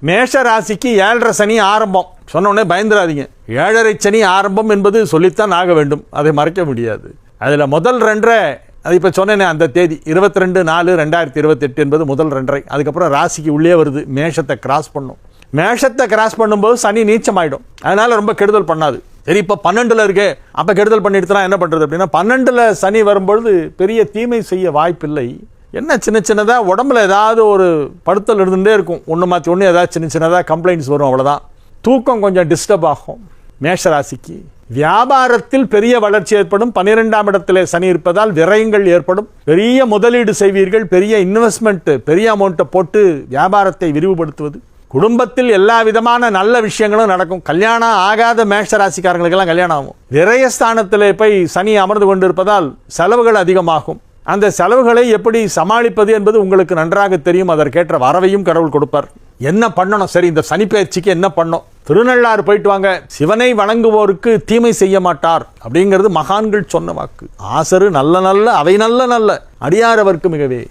மேஷ ராசிக்கு 7.5 சனி ஆரம்பம். சொன்ன உடனே பயந்துடாதீங்க. 7.5 சனி ஆரம்பம் என்பது சொல்லித்தான் ஆக வேண்டும், அதை மறைக்க முடியாது. அதில் முதல் 2.5, அது இப்போ சொன்னேனே அந்த தேதி 22/4/2028 என்பது முதல் 2.5. அதுக்கப்புறம் ராசிக்கு உள்ளே வருது, மேஷத்தை கிராஸ் பண்ணும். மேஷத்தை கிராஸ் பண்ணும்போது சனி நீச்சமாயிடும், அதனால ரொம்ப கெடுதல் பண்ணாது. சரி, இப்போ 12ல் இருக்கே, அப்போ கெடுதல் பண்ணிட்டுனா என்ன பண்ணுறது அப்படின்னா, 12ல் சனி வரும்பொழுது பெரிய தீமை செய்ய வாய்ப்பில்லை. என்ன சின்ன சின்னதாக உடம்புல ஏதாவது ஒரு படுத்தல் இருந்துகிட்டே இருக்கும், ஒன்று மாற்றி ஒன்று ஏதாவது சின்ன சின்னதாக கம்ப்ளைண்ட்ஸ் வரும், அவ்வளோதான். தூக்கம் கொஞ்சம் டிஸ்டர்ப் ஆகும். மேஷராசிக்கு வியாபாரத்தில் பெரிய வளர்ச்சி ஏற்படும். 12ஆம் இடத்திலே சனி இருப்பதால் விரயங்கள் ஏற்படும். பெரிய முதலீடு செய்வீர்கள், பெரிய இன்வெஸ்ட்மெண்ட், பெரிய அமௌண்ட்டை போட்டு வியாபாரத்தை விரிவுபடுத்துவது. குடும்பத்தில் எல்லா விதமான நல்ல விஷயங்களும் நடக்கும். கல்யாணம் ஆகாத மேஷ ராசிக்காரங்களுக்கெல்லாம் கல்யாணம் ஆகும். விரயஸ்தானத்திலே போய் சனி அமர்ந்து கொண்டிருப்பதால் செலவுகள் அதிகமாகும். அந்த செலவுகளை எப்படி சமாளிப்பது என்பது உங்களுக்கு நன்றாக தெரியும். அதற்கேற்ற வரவையும் கடவுள் கொடுப்பார். என்ன பண்ணணும்? சரி, இந்த சனி பயிற்சிக்கு என்ன பண்ணணும்? திருநள்ளாறு போயிட்டு வாங்க. சிவனை வணங்குவோருக்கு தீமை செய்ய மாட்டார் அப்படிங்கிறது மகான்கள் சொன்ன வாக்கு. ஆசரு நல்ல நல்ல அவை நல்ல நல்ல அடியாரவர்க்கு மிகவே.